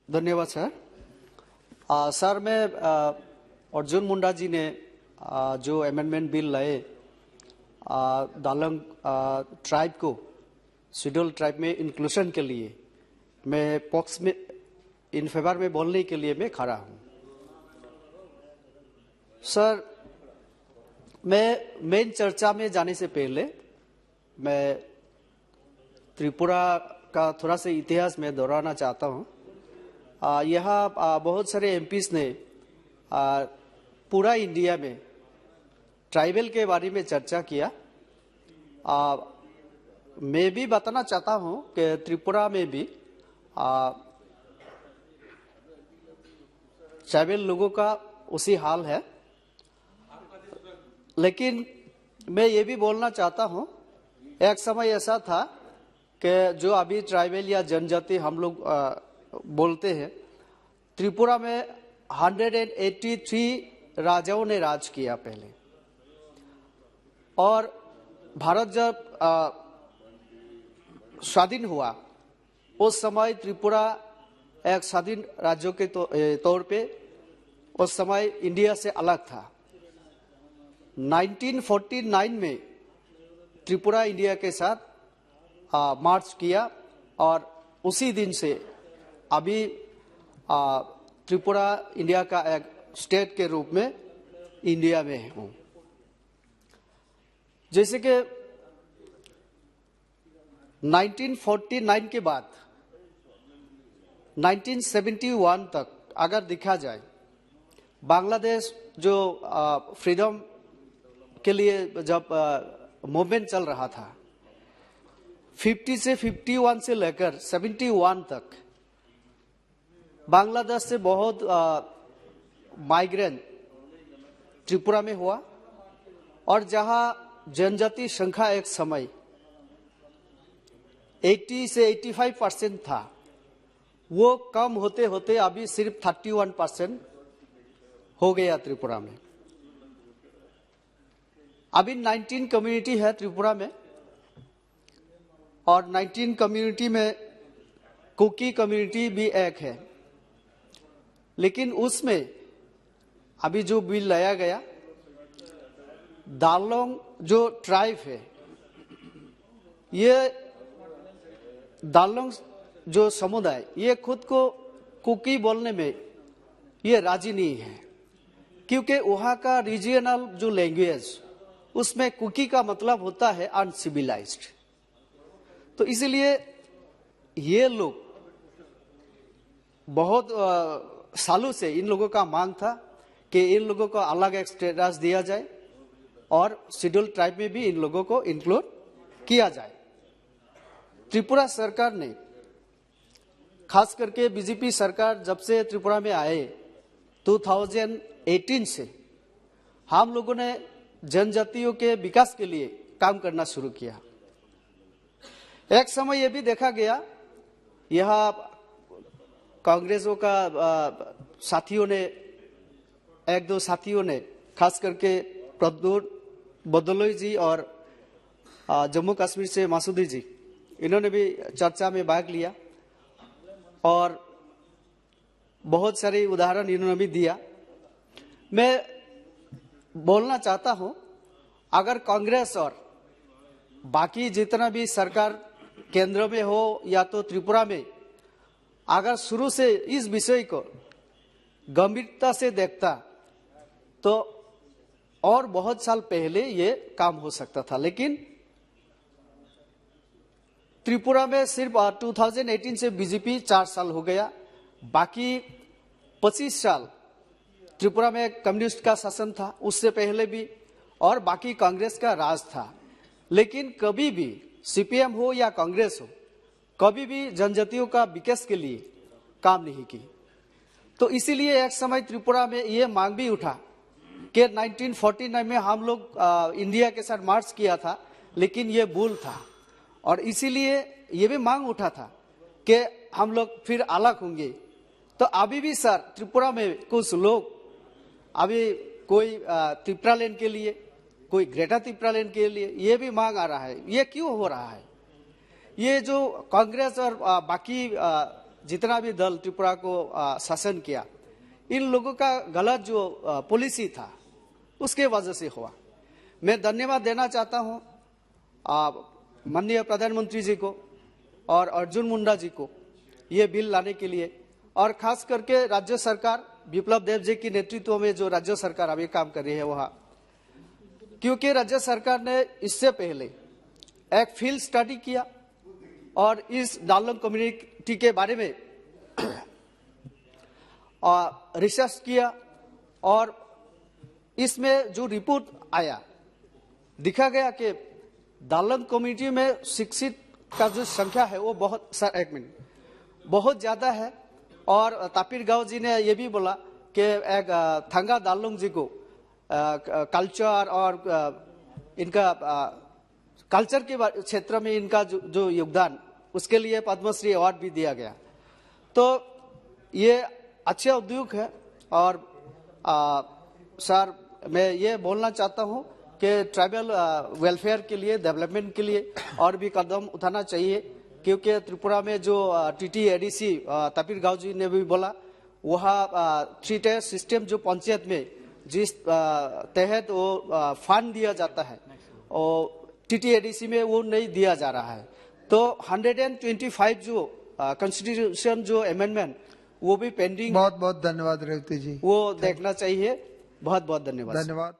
धन्यवाद sir. Sir मैं अर्जुन मुंडा जी ने जो अमेंडमेंट बिल लाए दालंग ट्राइब को शेड्यूल ट्राइब में इंक्लूशन के लिए मैं पॉक्स में इन फेवर में बोलने के लिए मैं खड़ा हूँ। सर मैं मेन चर्चा में जाने से पहले मैं त्रिपुरा का थोड़ा सा इतिहास में दोहराना चाहता हूँ। यहाँ बहुत सारे एमपीज ने पूरा इंडिया में ट्राइबल के बारे में चर्चा किया। मैं भी बताना चाहता हूँ कि त्रिपुरा में भी ट्राइबल लोगों का उसी हाल है, लेकिन मैं ये भी बोलना चाहता हूँ एक समय ऐसा था कि जो अभी ट्राइबल या जनजाति हम लोग बोलते हैं, त्रिपुरा में 183 राजाओं ने राज किया पहले। और भारत जब स्वाधीन हुआ उस समय त्रिपुरा एक स्वाधीन राज्यों के तौर पे उस समय इंडिया से अलग था। 1949 में त्रिपुरा इंडिया के साथ मार्च किया और उसी दिन से अभी त्रिपुरा इंडिया का एक स्टेट के रूप में इंडिया में हूँ। जैसे कि 1949 के बाद 1971 तक अगर देखा जाए, बांग्लादेश जो फ्रीडम के लिए जब मूवमेंट चल रहा था, 50 से 51 से लेकर 71 तक बांग्लादेश से बहुत माइग्रेंट त्रिपुरा में हुआ। और जहां जनजाति संख्या एक समय 80 से 85% था, वो कम होते होते अभी सिर्फ 31% हो गया त्रिपुरा में। अभी 19 कम्युनिटी है त्रिपुरा में और 19 कम्युनिटी में कुकी कम्युनिटी भी एक है। लेकिन उसमें अभी जो बिल लाया गया, दालोंग जो ट्राइब है, ये दालोंग जो समुदाय ये खुद को कुकी बोलने में ये राजी नहीं है, क्योंकि वहाँ का रीजनल जो लैंग्वेज उसमें कुकी का मतलब होता है अनसिविलाइज्ड। तो इसलिए ये लोग बहुत सालों से इन लोगों का मांग था कि इन लोगों को अलग एक स्टेटस दिया जाए और शेड्यूल ट्राइब में भी इन लोगों को इंक्लूड किया जाए। त्रिपुरा सरकार ने, खास करके बीजेपी सरकार जब से त्रिपुरा में आए 2018 से, हम लोगों ने जनजातियों के विकास के लिए काम करना शुरू किया। एक समय यह भी देखा गया, यह कांग्रेसों का साथियों ने, एक दो साथियों ने, खास करके प्रद्युत बदलोई जी और जम्मू कश्मीर से मासूदी जी, इन्होंने भी चर्चा में भाग लिया और बहुत सारे उदाहरण इन्होंने भी दिया। मैं बोलना चाहता हूं, अगर कांग्रेस और बाकी जितना भी सरकार केंद्र में हो या तो त्रिपुरा में, अगर शुरू से इस विषय को गंभीरता से देखता तो और बहुत साल पहले ये काम हो सकता था। लेकिन त्रिपुरा में सिर्फ 2018 से बीजेपी 4 साल हो गया, बाकी 25 साल त्रिपुरा में कम्युनिस्ट का शासन था, उससे पहले भी, और बाकी कांग्रेस का राज था। लेकिन कभी भी सीपीएम हो या कांग्रेस हो, कभी भी जनजातियों का विकास के लिए काम नहीं की। तो इसीलिए एक समय त्रिपुरा में ये मांग भी उठा कि 1949 में हम लोग इंडिया के साथ मार्च किया था, लेकिन ये भूल था। और इसीलिए ये भी मांग उठा था कि हम लोग फिर अलग होंगे। तो अभी भी सर त्रिपुरा में कुछ लोग, अभी कोई त्रिपुरा लैंड के लिए, कोई ग्रेटर त्रिपुरा लैंड के लिए ये भी मांग आ रहा है। ये क्यों हो रहा है? ये जो कांग्रेस और बाकी जितना भी दल त्रिपुरा को शासन किया, इन लोगों का गलत जो पॉलिसी था उसके वजह से हुआ। मैं धन्यवाद देना चाहता हूं माननीय प्रधानमंत्री जी को और अर्जुन मुंडा जी को ये बिल लाने के लिए, और खास करके राज्य सरकार विप्लव देव जी की नेतृत्व में जो राज्य सरकार अभी काम कर रही है वहाँ, क्योंकि राज्य सरकार ने इससे पहले एक फील्ड स्टडी किया और इस डालंग कम्युनिटी के बारे में रिसर्च किया, और इसमें जो रिपोर्ट आया दिखा गया कि डालंग कम्युनिटी में शिक्षित का जो संख्या है वो बहुत ज्यादा है। और तापिर गांव जी ने ये भी बोला कि एक थंगा दालुंग जी को कल्चर और इनका कल्चर के क्षेत्र में इनका जो योगदान, उसके लिए पद्मश्री अवार्ड भी दिया गया। तो ये अच्छे उद्योग है। और सर मैं ये बोलना चाहता हूँ कि ट्राइबल वेलफेयर के लिए, डेवलपमेंट के लिए और भी कदम उठाना चाहिए, क्योंकि त्रिपुरा में जो TTADC तापिर गांव जी ने भी बोला, वहाँ 3 टायर सिस्टम जो पंचायत में जिस तहत वो फंड दिया जाता है और TTADC में वो नहीं दिया जा रहा है। तो 125 जो कॉन्स्टिट्यूशन जो अमेंडमेंट वो भी पेंडिंग। बहुत बहुत धन्यवाद रेवती जी, वो देखना चाहिए। बहुत बहुत धन्यवाद।